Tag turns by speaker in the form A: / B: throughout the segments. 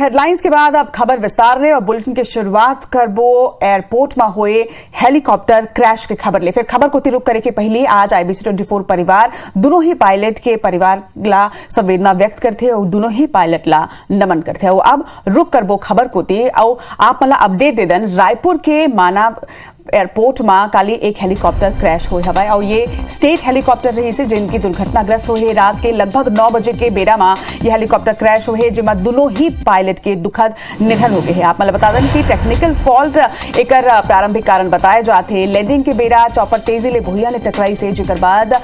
A: Headlines के बाद अब खबर विस्तार ले और बुलेटिन की शुरुआत करबो एयरपोर्ट में हुए हेलीकॉप्टर क्रैश के खबर ले। फिर खबर को तिरुक करे के पहले आज IBC 24 परिवार दोनों ही पायलट के परिवार ला संवेदना व्यक्त करते और दोनों ही पायलट ला नमन करते और अब रुक करबो खबर को ते और आप मला अपडेट दे दन। रायपुर के मानव एयरपोर्ट में काली एक हेलीकॉप्टर क्रैश हुए हवा और ये स्टेट हेलीकॉप्टर रही से जिनकी दुर्घटनाग्रस्त हुई। रात के लगभग 9 बजे के बेरा में यह हेलीकॉप्टर क्रैश हुए जिसमें दोनों ही पायलट के दुखद निधन हो गए हैं। आप मतलब बता दें कि टेक्निकल फॉल्ट एक प्रारंभिक कारण बताए जाते। लैंडिंग के बेरा चौपर तेजी ले भुइया ने टकराई से जिकर बाद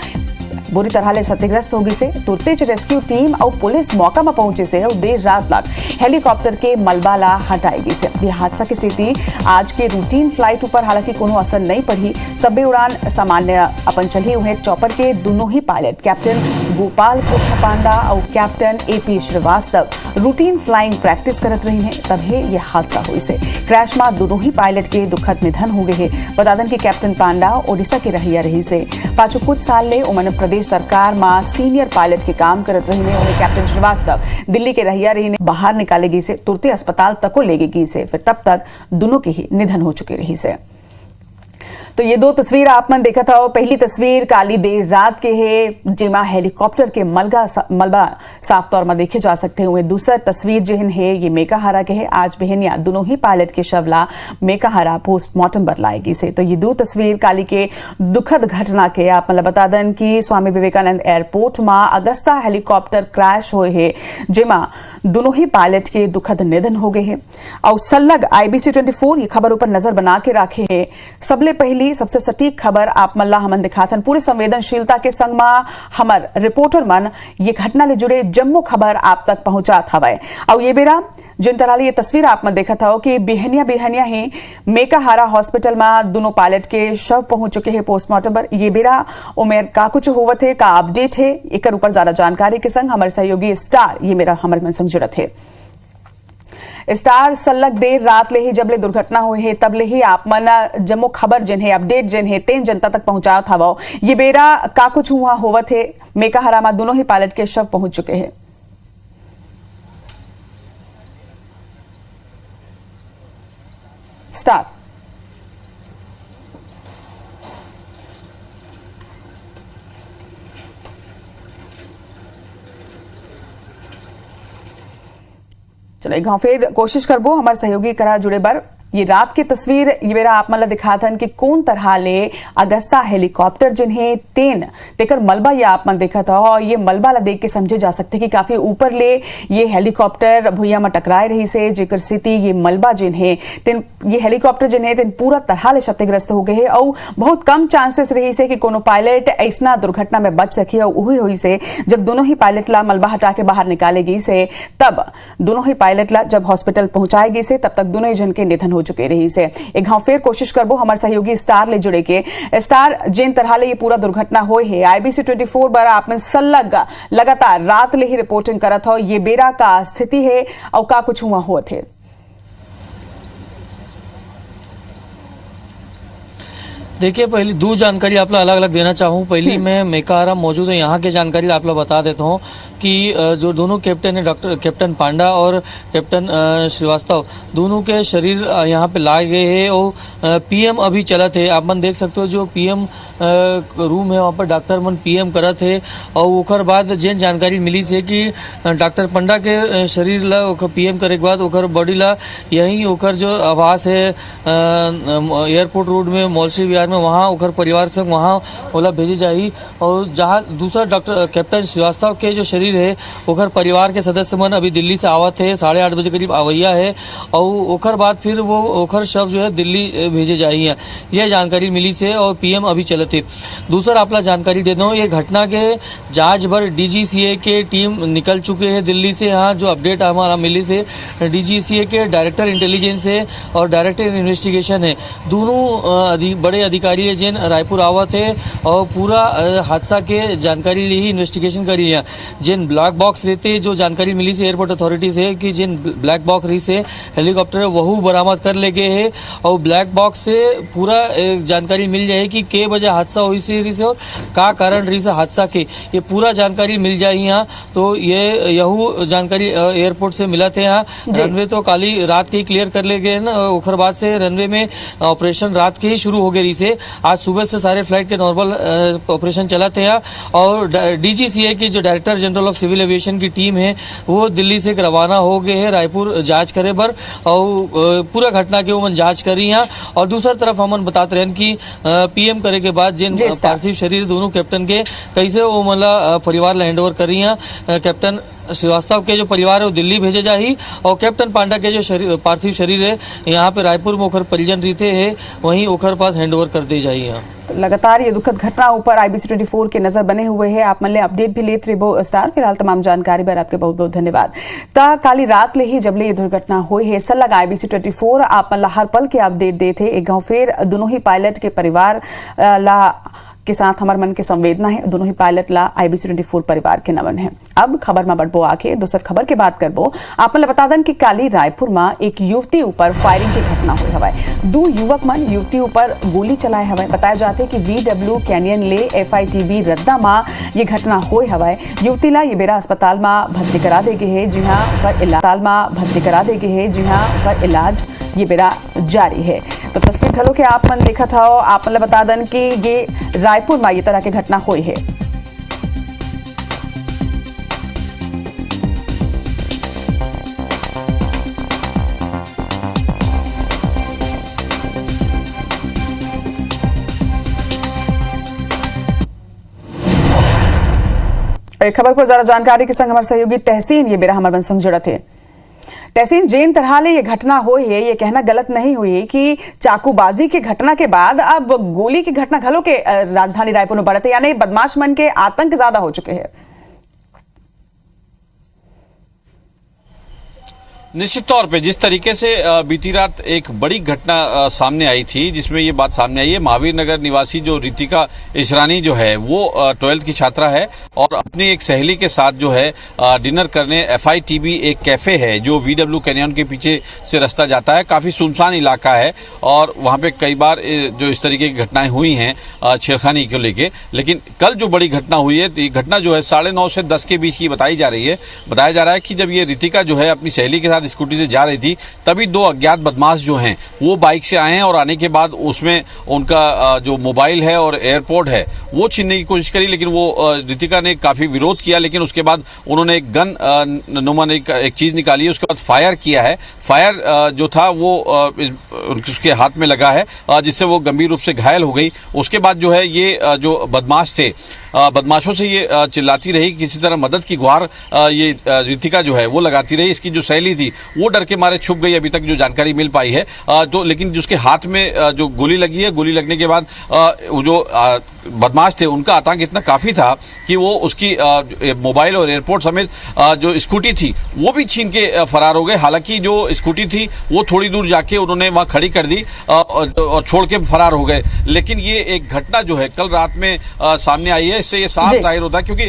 A: बुरी तरह से क्षतिग्रस्त हो गई से तुरते रेस्क्यू टीम और पुलिस मौका में पहुंचे से और देर रात तक हेलीकॉप्टर के मलबा ला हटाई गई से। यह हादसा की स्थिति आज के रूटीन फ्लाइट ऊपर हालांकि कोनो असर नहीं पड़ी। सभी उड़ान सामान्य अपन चली हुए। चौपर के दोनों ही पायलट कैप्टन गोपाल कृष्ण पांडा और captain AP Srivastava routine flying practice करत रही है तभी यह हादसा हुई से। क्रैश में दोनों ही पायलट के दुखद निधन हो गए है। बता दें कि कैप्टन पांडा ओडिशा के रहिया रही से पाछू कुछ साल ले उन्होंने प्रदेश सरकार में सीनियर पायलट के काम करत रही ने। उन्हें कैप्टन श्रीवास्तव दिल्ली के रहिया रही ने बाहर निकाले गई से तुरते अस्पताल तक को ले गई से। फिर तब तक दोनों के ही निधन हो चुके रही से। तो ये दो तस्वीर आप मन देखा था। पहली तस्वीर काली देर रात के है जिमा हेलीकॉप्टर के मलबा साफ तौर में देखे जा सकते हुए। दूसरा तस्वीर जिन है ये मेकाहारा के है। आज बहनिया दोनों ही पायलट के शवला मेकाहारा पोस्टमार्टम पर लाएगी से। तो ये दो तस्वीर काली के दुखद घटना के आप मतलब बता दें कि स्वामी विवेकानंद एयरपोर्ट में अगस्ता हेलीकॉप्टर क्रैश हुए है जिमा दोनों ही पायलट के दुखद निधन हो गए हैं। और सलग IBC 24 ये खबर ऊपर नजर बना के रखे है। सबले पहली सबसे सटीक खबर आप मल्ला हमन दिखाथन पूरी संवेदनशीलता के संग में हमर रिपोर्टर मन ये घटना ले जुड़े जम्मू खबर आप तक पहुंचा था। और ये बेरा जिन तरह ये तस्वीर आप मन देखा था कि बिहनिया ही मेकाहारा हॉस्पिटल में दोनों पायलट के शव पहुंच चुके हैं पोस्टमार्टम पर। ये बेरा उमेर का कुछ होवत है का अपडेट है एक ऊपर ज्यादा जानकारी के संग हमारे सहयोगी स्टार ये मेरा हमारे मन संग जुड़त है। स्टार सलग देर रात ले ही जब ले दुर्घटना हुई है तब ले ही आप मन जम्मू खबर जिन है अपडेट जिन है तेन जनता तक पहुंचा था। वो ये बेरा का कुछ हुआ होवत है मेकाहारा में दोनों ही पायलट के शव पहुंच चुके हैं। स्टार चलो एक फिर कोशिश करबो हमारे सहयोगी करा जुड़े बार। ये रात की तस्वीर ये मेरा आप मतलब दिखाथन कि कौन तरह ले अगस्ता हेलीकॉप्टर जिन्हें तेन तेकर मलबा ये आप मन देखा था और ये मलबा ला देख के समझे जा सकते कि काफी ऊपर ले ये हेलीकॉप्टर भुइया में टकराए रही से जेकर स्थिति ये मलबा जिन्हें तेन ये हेलीकॉप्टर जिन्हें तेन पूरा तरह ले क्षतिग्रस्त हो गए और बहुत कम चांसेस रही से कि कोनो पायलट ऐसा दुर्घटना में बच सके। और वही हुई से जब दोनों ही पायलट ला मलबा हटा के बाहर निकाले गई से तब दोनों ही पायलट ला जब हॉस्पिटल पहुंचाए गई से तब तक दोनों ही जन के निधन हो चुके रही से। एक हाँ फिर कोशिश करबो हमारे सहयोगी स्टार ले जुड़े के। स्टार जिन तरह ले ये पूरा दुर्घटना हुई है IBC 24 बार आप में सलग लगातार रात ले ही रिपोर्टिंग करत हो। ये बेरा का स्थिति है और का कुछ हुआ हुआ थे।
B: देखिए पहली दो जानकारी आप लोग अलग अलग देना चाहूँ। पहली मैं मेकाहारा मौजूद है यहाँ की जानकारी आप लोग बता देता हूँ कि जो दोनों कैप्टन है कैप्टन पांडा और कैप्टन श्रीवास्तव दोनों के शरीर यहाँ पे लाए गए हैं और PM अभी चलत है। आप मन देख सकते हो जो PM रूम है वहाँ पर डॉक्टर मन PM करत है। और ओकर बाद जिन जानकारी मिली से कि डॉक्टर पांडा के शरीर ला PM करे के बाद ओकर बॉडी ला यही ओकर जो आवास है एयरपोर्ट रोड में मौलसी विहार में वहाँ ओकर परिवार संग वहाँ ओला भेजी जाही। और जहाँ दूसरा डॉक्टर कैप्टन श्रीवास्तव के जो शरीर है ओकर परिवार के सदस्य मन अभी दिल्ली से आवत है 8:30 बजे करीब आवैया है और ओकर बाद फिर वो ओकर शव जो है दिल्ली भेजे जाही है यह जानकारी मिली से। और PM अभी चलत है। दूसरा आपला जानकारी दे दूँ ये घटना के जांच भर DGCA के टीम निकल चुके हैं दिल्ली से। यहाँ जो अपडेट हमारा मिली से DGCA के डायरेक्टर इंटेलिजेंस है और डायरेक्टर इन्वेस्टिगेशन है दोनों बड़े अधिकारी है जिन रायपुर आवत है और पूरा हादसा के जानकारी ली ही इन्वेस्टिगेशन करी है। जिन जिन ब्लैक बॉक्स रहते जो जानकारी मिली से एयरपोर्ट अथॉरिटी से कि जिन ब्लैक बॉक्स रही से हेलीकॉप्टर वहू बरामद कर ले गए है और ब्लैक बॉक्स से पूरा जानकारी मिल जाए कि के बजे हादसा हुई से रही से और का कारण रही से हादसा के ये पूरा जानकारी मिल जाए यहाँ। तो ये यहू जानकारी एयरपोर्ट से मिला थे यहाँ। रनवे तो काली रात के ही क्लियर कर ले गए ना, उखर बाद से रनवे में ऑपरेशन रात के ही शुरू हो गई से आज सुबह से सारे फ्लाइट के नॉर्मल ऑपरेशन चला थे यहाँ। और DGCA के जो director general of civil aviation की टीम है वो दिल्ली से रवाना हो गए हैं रायपुर जांच करे बर और पूरा घटना के वो जांच करी यहाँ। और दूसरी तरफ हम बताते रहे कि PM करे के बाद जिन पार्थिव शरीर दोनों कैप्टन के कैसे वो मतलब परिवार ला हैंड ओवर करी यहाँ। कैप्टन श्रीवास्तव के जो परिवार है वो दिल्ली भेजे जाही और कैप्टन पांडा के जो पार्थिव शरीर है यहाँ पे रायपुर में ओखर परिजन रहते हैं वहीं ओखर पास हैंड ओवर कर दी जाही यहाँ।
A: लगातार ये दुखद घटना ऊपर IBC 24 के नजर बने हुए हैं। आप मल्ले अपडेट भी लेते रहो स्टार। फिलहाल तमाम जानकारी पर आपके बहुत बहुत धन्यवाद। ता काली रात ले ही जबले ये दुर्घटना हुई है सल लगा IBC 24 आप मल्ला हर पल के अपडेट देते एक गांव फिर दोनों ही पायलट के परिवार ला के साथ हमारे मन के संवेदना है। दोनों ही पायलट ला IBC 24 परिवार के नमन है। अब खबर में बढ़बो आके दूसर खबर के बात करबो। आप बता दें कि काली रायपुर में एक युवती ऊपर फायरिंग की घटना हुई हवाए। दो युवक मन युवती ऊपर गोली चलाए हवाए। बताया जाते कि VW कैनियन ले FITB रद्दा में ये घटना हुई हवाए। युवती ला ये बेरा अस्पताल में भर्ती करा दे गए है जहाँ पर इलाज ये बेरा जारी है। तो तस्वीर घलो के आप मन देखा था। आप मतलब बता दें कि ये रायपुर में ये तरह की घटना हुई है। एक खबर पर जरा जानकारी के संग हमारे सहयोगी तहसीन ये बेरा हमारे संग जुड़ा थे। तहसीन जेन तरह ले ये घटना हुई है ये कहना गलत नहीं हुई है कि चाकूबाजी की घटना के बाद अब गोली की घटना घलों के राजधानी रायपुर में बढ़ते यानी बदमाश मन के आतंक ज्यादा हो चुके हैं।
C: निश्चित तौर पे जिस तरीके से बीती रात एक बड़ी घटना सामने आई थी जिसमें ये बात सामने आई है महावीर नगर निवासी जो रितिका इशरानी जो है वो 12th की छात्रा है और अपनी एक सहेली के साथ जो है डिनर करने FITB एक कैफे है जो VW कैनियन के पीछे से रास्ता जाता है। काफी सुनसान इलाका है और वहां पे कई बार जो इस तरीके की घटनाएं हुई हैं छेड़खानी को लेके। लेकिन कल जो बड़ी घटना हुई है तो ये घटना जो है 9:30 से 10 के बीच की बताई जा रही है। बताया जा रहा है कि जब ये रितिका जो है अपनी सहेली के साथ स्कूटी से जा रही थी तभी दो अज्ञात बदमाश जो हैं वो बाइक से आए हैं और आने के बाद उसमें उनका जो मोबाइल है और एयरपोर्ट है वो छीनने की कोशिश करी। लेकिन वो रितिका ने काफी विरोध किया लेकिन उसके बाद उन्होंने एक गन नुमान एक चीज निकाली है। उसके बाद फायर किया है। फायर जो था वो उसके हाथ में लगा है जिससे वो गंभीर रूप से घायल हो गई। उसके बाद जो है ये जो बदमाश थे बदमाशों से ये चिल्लाती रही किसी तरह मदद की गुहार ये रितिका जो है वो लगाती रही। इसकी जो सहेली थी वो डर के मारे छुप गई अभी तक जो जानकारी मिल पाई है। तो लेकिन जिसके हाथ में जो गोली लगी है गोली लगने के बाद जो बदमाश थे उनका आतंक इतना काफी था कि वो उसकी मोबाइल और एयरपोर्ट समेत जो स्कूटी थी वो भी छीन के फरार हो गए। हालांकि जो स्कूटी थी वो थोड़ी दूर जाके उन्होंने वहां खड़ी कर दी और छोड़ के फरार हो गए। लेकिन ये एक घटना जो है कल रात में सामने आई है इससे ये साफ जाहिर होता है क्योंकि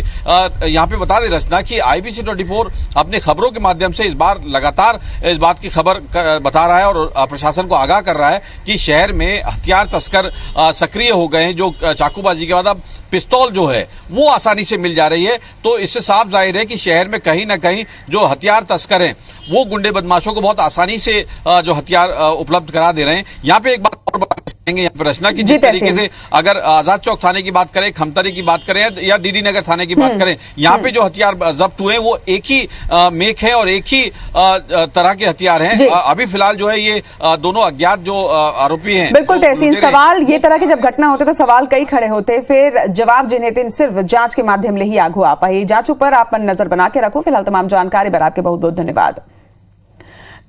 C: यहाँ पे बता दे रचना कि IBC 24 अपने खबरों के माध्यम से इस बार लगातार इस बात की खबर बता रहा है और प्रशासन को आगाह कर रहा है कि शहर में हथियार तस्कर सक्रिय हो गए हैं। जो चाकूबाजी के बाद अब पिस्तौल जो है वो आसानी से मिल जा रही है। तो इससे साफ जाहिर है कि शहर में कहीं ना कहीं जो हथियार तस्कर हैं वो गुंडे बदमाशों को बहुत आसानी से जो हथियार उपलब्ध करा दे रहे हैं। यहाँ पे एक बात और यहाँ पर रचना की जिस तरीके से अगर आजाद चौक थाने की बात करें खमतरी की बात करें या DD नगर थाने की बात करें यहाँ पे जो हथियार जब्त हुए वो एक ही मेक है और एक ही तरह के हथियार हैं। अभी फिलहाल जो है ये दोनों अज्ञात जो आरोपी हैं।
A: बिल्कुल तहसीन सवाल ये तरह के जब घटना होते तो सवाल कई खड़े होते फिर जवाब जिन्हें थे सिर्फ जांच के माध्यम ले ही आगू आ पाई। जांच पर आप नजर बना के रखो। फिलहाल तमाम जानकारी पर आपके बहुत बहुत धन्यवाद।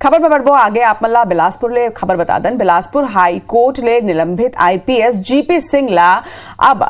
A: खबर में बढ़बो आगे आप मल्ला बिलासपुर ले खबर बता दें। बिलासपुर हाई कोर्ट ले निलंबित IPS GP सिंह ला अब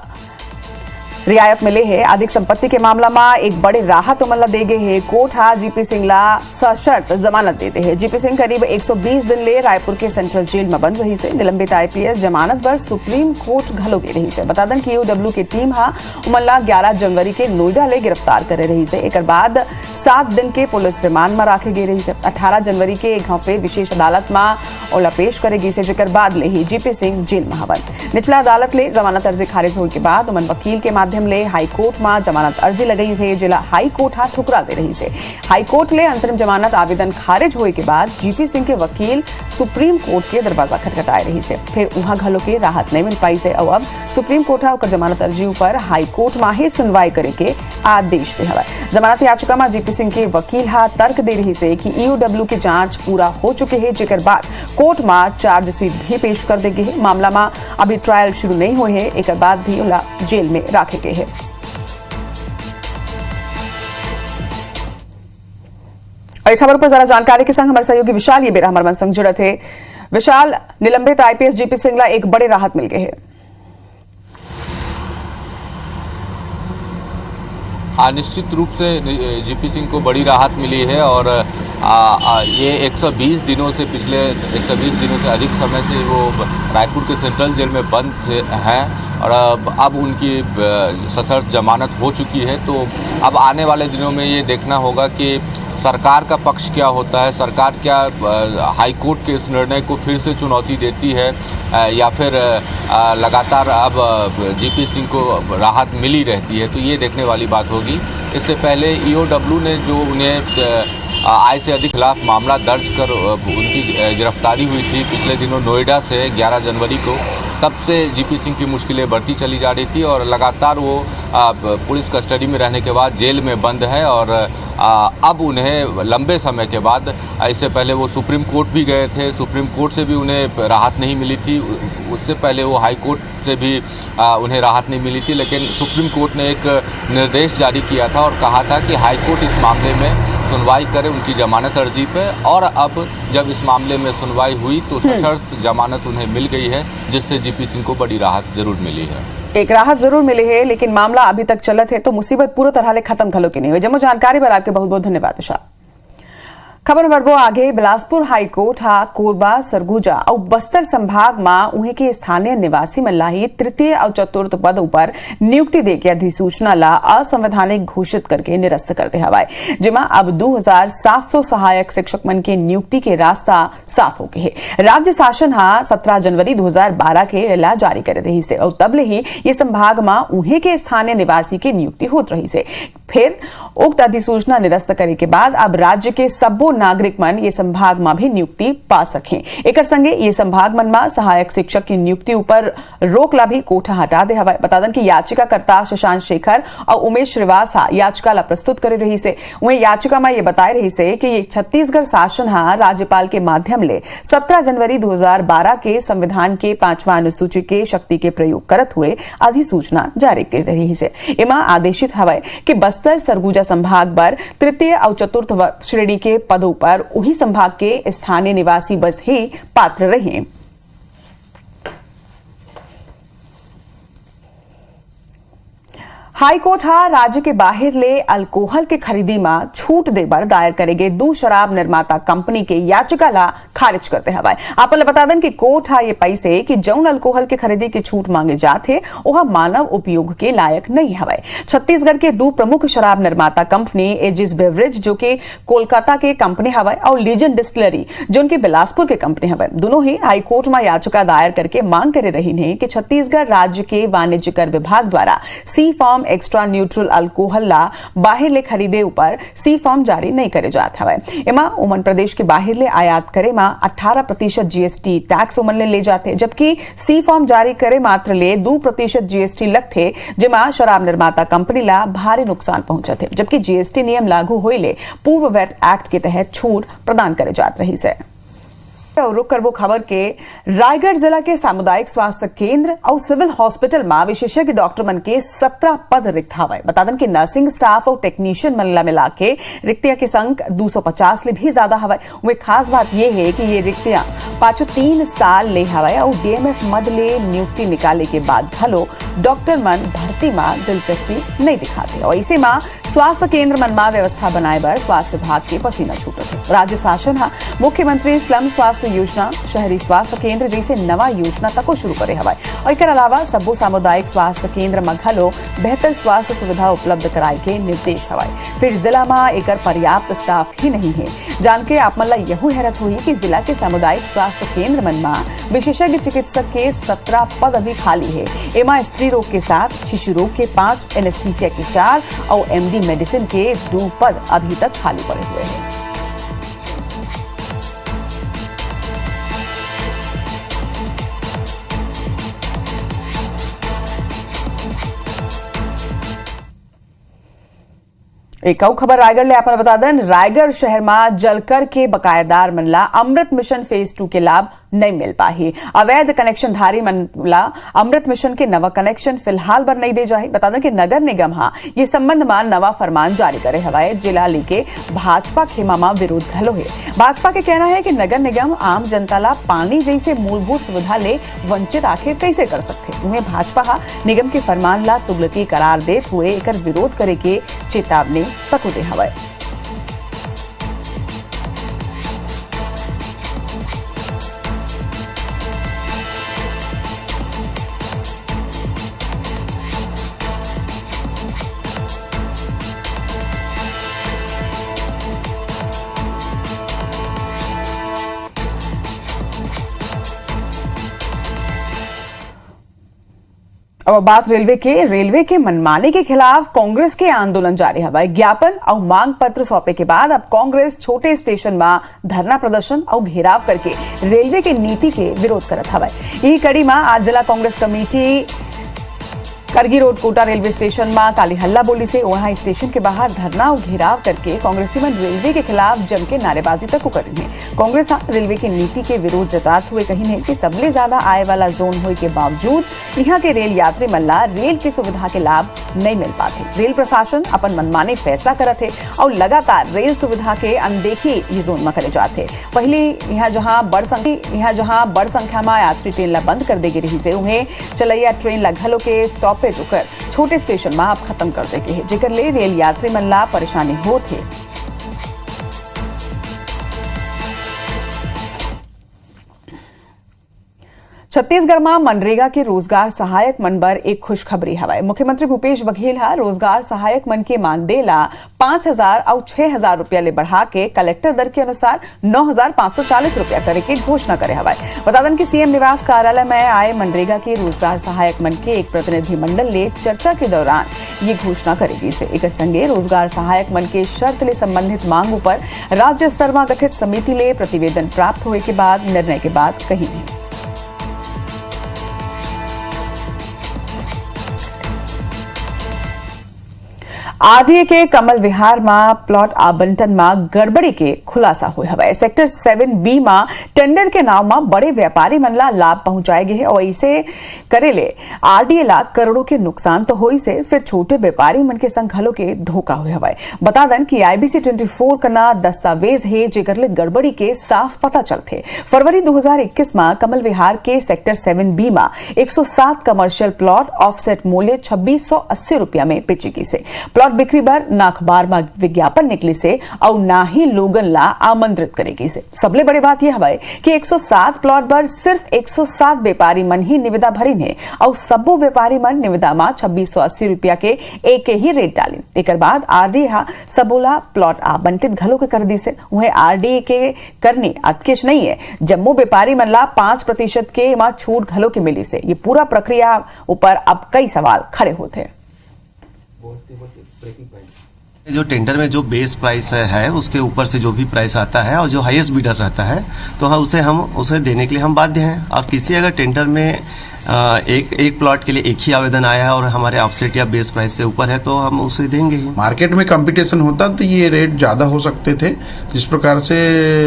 A: रियायत मिले है। अधिक संपत्ति के मामला में एक बड़े राहत उमला दे गए है। कोर्ट हा जीपी सिंह ला सशर्त जमानत देते हैं। जीपी सिंह करीब 120 दिन ले रायपुर के सेंट्रल जेल में बंद रही से। निलंबित आईपीएस जमानत पर सुप्रीम कोर्ट घलो गे रही से। बता दें कि यूडब्ल्यू की टीम हा उमला 11 जनवरी के नोएडा ले गिरफ्तार करे रही से। एक बाद 7 दिन के पुलिस रिमांड में राखे गए रही से। 18 जनवरी के एक हफ्ते विशेष अदालत में ओला पेश करेगी से। जेकर बाद ले ही जीपी सिंह जेल में हवन। निचला अदालत ले जमानत अर्जी खारिज होने के बाद उमन वकील के माध्यम ले हाई कोर्ट में जमानत अर्जी लगाई है। जिला हाई कोर्ट हा ठुकरा दे रही से। हाई कोर्ट ले अंतरिम जमानत आवेदन खारिज होने के बाद जीपी सिंह के वकील सुप्रीम कोर्ट के दरवाजा खटखटाए रही से। फिर वहां घलो के राहत नहीं मिल पाई से। अब सुप्रीम कोर्ट हा जमानत अर्जी पर हाई कोर्ट में ही सुनवाई करे के आदेश दे हवा। जमानत याचिका में जीपी सिंह के वकील हा तर्क दे रही से कि ईओडब्ल्यू की जांच पूरा हो चुके हैं। जेकर बाद कोर्ट में चार्जशीट भी पेश कर देगी है। मामला में अभी ट्रायल शुरू नहीं हुए है। एक बाद भी उला जेल में रखे गए हैं। और खबर पर जरा जानकारी के संग हमारे सहयोगी विशाल ये बेरा हमारे मन संग जुड़े थे। विशाल, निलंबित आईपीएस जीपी सिंह ला एक बड़े राहत मिल गए है।
D: निश्चित रूप से जीपी सिंह को बड़ी राहत मिली है और ये 120 दिनों से पिछले 120 दिनों से अधिक समय से वो रायपुर के सेंट्रल जेल में बंद हैं और अब उनकी सशर्त जमानत हो चुकी है। तो अब आने वाले दिनों में ये देखना होगा कि सरकार का पक्ष क्या होता है, सरकार क्या हाई कोर्ट के इस निर्णय को फिर से चुनौती देती है या फिर लगातार अब जीपी सिंह को राहत मिली रहती है। तो ये देखने वाली बात होगी। इससे पहले ईओडब्ल्यू ने जो उन्हें आय से अधिक खिलाफ मामला दर्ज कर उनकी गिरफ्तारी हुई थी पिछले दिनों नोएडा से 11 जनवरी को, तब से जीपी सिंह की मुश्किलें बढ़ती चली जा रही थी और लगातार वो पुलिस कस्टडी में रहने के बाद जेल में बंद है और अब उन्हें लंबे समय के बाद, इससे पहले वो सुप्रीम कोर्ट भी गए थे, सुप्रीम कोर्ट से भी उन्हें राहत नहीं मिली थी। उससे पहले वो हाई कोर्ट से भी उन्हें राहत नहीं मिली थी, लेकिन सुप्रीम कोर्ट ने एक निर्देश जारी किया था और कहा था कि हाई कोर्ट इस मामले में सुनवाई करे उनकी जमानत अर्जी पे। और अब जब इस मामले में सुनवाई हुई तो सशर्त जमानत उन्हें मिल गई है, जिससे जीपी सिंह को बड़ी राहत जरूर मिली है।
A: एक राहत जरूर मिली है, लेकिन मामला अभी तक चलत है तो मुसीबत पूरी तरह से खत्म खलो की नहीं हुई। जम्मू जानकारी पर आपके बहुत बहुत धन्यवाद विशाल। खबर बढ़बो आगे। बिलासपुर हाई कोर्ट हा कोरबा, सरगुजा और बस्तर संभाग में उहे के स्थानीय निवासी में लाही तृतीय और चतुर्थ पद पर नियुक्ति दे के अधिसूचना ला असंवैधानिक घोषित करके निरस्त करते हवाए। जिमा अब 2700 सहायक शिक्षक मन के नियुक्ति के रास्ता साफ हो गए है। राज्य शासन हा 17 जनवरी 2012 के ला जारी करे रही से और तब ले ही ये संभाग में उहे के स्थानीय निवासी के नियुक्ति होत रही से। फिर उक्त अधिसूचना निरस्त करे के बाद अब राज्य के सबो नागरिक मन ये संभाग में भी नियुक्ति पा सके। एक संगे ये संभाग मन में सहायक शिक्षक की नियुक्ति ऊपर रोक ला भी कोठा हटा दे हवा। बता दें कि याचिकाकर्ता शशांक शेखर और उमेश श्रीवास याचिका ला प्रस्तुत करे रही से। वहीं याचिका में ये बताए रही से कि ये छत्तीसगढ़ शासन हा राज्यपाल के माध्यम ले 17 जनवरी 2012 के संविधान के 5वां अनुसूची के शक्ति के प्रयोग करत हुए अधिसूचना जारी कर रही से। इमा आदेशित हवा कि बस्तर सरगुजा संभाग पर तृतीय और चतुर्थ श्रेणी के पदों पर उही संभाग के स्थानीय निवासी बस ही पात्र रहे। हाई कोर्ट हा राज्य के बाहर ले अल्कोहल के खरीदी में छूट देबर दायर करेगे 2 शराब निर्माता कंपनी के याचिका ला खारिज करते हवाए। आप बता दें कि कोर्ट हा ये पैसे कि जौन अल्कोहल के खरीदी की छूट मांगे जाते वह मानव उपयोग के लायक नहीं हवाए। छत्तीसगढ़ के 2 प्रमुख शराब निर्माता कंपनी एजिस बेवरेज जो कि कोलकाता के कंपनी हवाए और लीजन डिस्टिलरी जो कि बिलासपुर के कंपनी हवाए, दोनों ही हाई कोर्ट में याचिका दायर करके मांग करे रही है कि छत्तीसगढ़ राज्य के वाणिज्य कर विभाग द्वारा सी फॉर्म एक्स्ट्रा न्यूट्रल अल्कोहल ला बाहर ले खरीदे ऊपर सी फॉर्म जारी नहीं करे जात हवे। एमा उमन प्रदेश के बाहर ले आयात करे मा 18% जीएसटी टैक्स उमन ले जाते, जबकि सी फॉर्म जारी करे मात्र ले 2% जीएसटी लगते, जेमा शराब निर्माता कंपनी ला भारी नुकसान पहुंचते, जबकि जीएसटी नियम लागू होइले पूर्व वैट एक्ट के तहत छूट प्रदान करे जात रही से। और रुक करबो खबर के रायगढ़ जिला के सामुदायिक स्वास्थ्य केंद्र और सिविल हॉस्पिटल में विशेषज्ञ डॉक्टर मन के 17 पद रिक्त हवाए। बता दें कि नर्सिंग स्टाफ और टेक्नीशियन मन ला मिला के रिक्तियां के संग 250 ले भी ज्यादा हवाए। वह खास बात यह है कि ये रिक्तियां पाछो 3 साल ले हवाए और डीएमएफ मद ले नियुक्ति निकाले के बाद घलो डॉक्टर मन भर्ती में दिलचस्पी नहीं दिखाते और इसे में स्वास्थ्य केंद्र मन में व्यवस्था बनाए बर स्वास्थ्य विभाग के पसीना छूटत। राज्य शासन हा मुख्यमंत्री स्लम स्वास्थ्य योजना, शहरी स्वास्थ्य केंद्र जैसे नवा योजना तको शुरू करे हवाए और एक अलावा सबो सामुदायिक स्वास्थ्य केंद्र में घलो बेहतर स्वास्थ्य सुविधा उपलब्ध कराए के निर्देश हवाए। फिर जिला में एक पर्याप्त स्टाफ ही नहीं है। जान के आप मन यहू हैरत हुई कि जिला के सामुदायिक स्वास्थ्य केंद्र मन में विशेषज्ञ चिकित्सक के 17 पद अभी खाली है। एमा स्त्री रोग के 7, शिशु रोग के 5, एनेस्थीसिया के 4 और एमडी मेडिसिन के 2 पद अभी तक खाली पड़े हुए हैं। एक और खबर रायगढ़ ले आपने बता दें। रायगढ़ शहर में जलकर के बकायेदार मनला अमृत मिशन फेज 2 के लाभ नहीं मिल पाही। अवैध कनेक्शन धारी मनला अमृत मिशन के नवा कनेक्शन फिलहाल बर नहीं दे जाए। बता दें कि नगर निगम ये संबंध में नवा फरमान जारी करे हवाए। जिला के भाजपा खेमा में विरोध घलो है। भाजपा के कहना है कि नगर निगम आम जनता ला पानी जैसे मूलभूत सुविधा ले वंचित आखिर कैसे कर सकते। उन्हें भाजपा निगम के फरमान ला तुगलकी करार देते हुए एक विरोध करे के चेतावनी सकुते हवाए। और बात रेलवे के मनमाने के खिलाफ कांग्रेस के आंदोलन जारी हवाए। ज्ञापन और मांग पत्र सौंपे के बाद अब कांग्रेस छोटे स्टेशन में धरना प्रदर्शन और घेराव करके रेलवे के नीति के विरोध करत हवाए। यही कड़ी में आज जिला कांग्रेस कमेटी करगी रोड कोटा रेलवे स्टेशन में काली हल्ला बोली से वहां स्टेशन के बाहर धरना और घेराव करके कांग्रेसी मन रेलवे के खिलाफ जम के नारेबाजी तक करी है। कांग्रेस रेलवे की नीति के विरोध जताते हुए कही है कि सबले ज्यादा आय वाला जोन होने के बावजूद यहाँ के रेल यात्री मल्ला रेल की सुविधा के लाभ नहीं मिल पाते। रेल प्रशासन अपन मनमाने फैसला करत है और लगातार रेल सुविधा के अनदेखी ये जोन में करे जाते। पहले यहाँ जहाँ बड़ संख्या में यात्री ट्रेन ला बंद कर देगी रही से उन्हें चलैया ट्रेन ला घलो के स्टॉप पे रुकर छोटे स्टेशन में अब खत्म कर देके है, जेकर ले रेल यात्री मन ला परेशानी होत है। छत्तीसगढ़ में मनरेगा के रोजगार सहायक मन बर एक खुशखबरी हवाए। मुख्यमंत्री भूपेश बघेल रोजगार सहायक मन के मानदेय ला 5,000 और 6,000 रुपया ले बढ़ा के कलेक्टर दर के अनुसार 9,540 रुपया करे के घोषणा करे हवाए। बता दें कि सीएम निवास कार्यालय में आए मनरेगा के रोजगार सहायक मन के एक प्रतिनिधि मंडल ले चर्चा के दौरान ये घोषणा करेगी से एक संगे रोजगार सहायक मन के शर्त ले संबंधित मांगों पर राज्य स्तर में गठित समिति ले प्रतिवेदन प्राप्त होने के बाद निर्णय के बाद कही है। आरडीए के कमल विहार में प्लॉट आवंटन में गड़बड़ी के खुलासा हुए हवाए। सेक्टर 7B में टेंडर के नाम में बड़े व्यापारी मन ला लाभ पहुंचाए गए और इसे करेले आरडीए ला करोड़ों के नुकसान तो हुई से फिर छोटे व्यापारी मन के संग घलो के धोखा हुए हवाए। बता दें कि IBC 24 का ना दस्तावेज है जेकर ले गड़बड़ी के साफ पता चलते। फरवरी 2021 में कमल विहार के सेक्टर 7B में 107 कमर्शियल प्लॉट ऑफसेट मूल्य 2680 रुपया में बेची गई से। प्लॉट बिक्री बर ना अखबार में विज्ञापन निकली से और ना ही लोगन ला आमंत्रित करेगी से। सबले बड़ी बात यह हवाए कि 107 प्लॉट पर सिर्फ 107 व्यापारी मन ही निविदा भरी है और सबो व्यापारी मन निविदा में 2680 रुपया के एक ही रेट डाली। एक बाद आरडीए सबोला प्लॉट आवंटित घलो के कर दी से। उन्हें आरडीए के करनी अतकेश नहीं है। जम्मू व्यापारी मन ला 5% के मां छूट घलो के मिली से। ये पूरा प्रक्रिया ऊपर अब कई सवाल खड़े होते हैं।
E: जो टेंडर में जो बेस प्राइस है उसके ऊपर से जो भी प्राइस आता है और जो हाईएस्ट बिडर रहता है तो हम उसे देने के लिए हम बाध्य हैं। और किसी अगर टेंडर में एक प्लॉट के लिए एक ही आवेदन आया है और हमारे ऑफसेट या बेस प्राइस से ऊपर है तो हम उसे देंगे ही।
F: मार्केट में कंपटीशन होता तो ये रेट ज्यादा हो सकते थे। जिस प्रकार से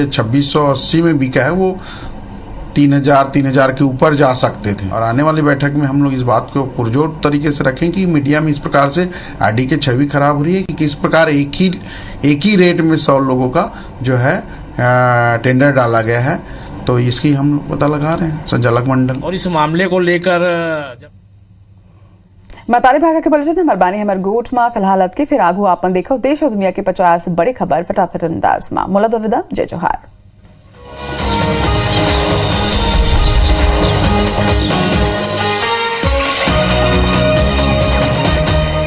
F: 2680 में बिका है वो 3,000 के ऊपर जा सकते थे। और आने वाली बैठक में हम लोग इस बात को पुरजोर तरीके से रखें कि मीडिया में इस प्रकार से आरडी की छवि खराब हो रही है कि किस प्रकार एक ही रेट में 100 लोगों का जो है टेंडर डाला गया है। तो इसकी हम पता लगा रहे हैं संचालक मंडल।
G: और इस मामले को लेकर
A: मतारी भागा के बुलेटिन हमार बानी हमार गोठ में फिलहाल के फिर आगू आपन देखो देश और दुनिया के 50 बड़े खबर फटाफट अंदाज में मुला विदा जय जोहार।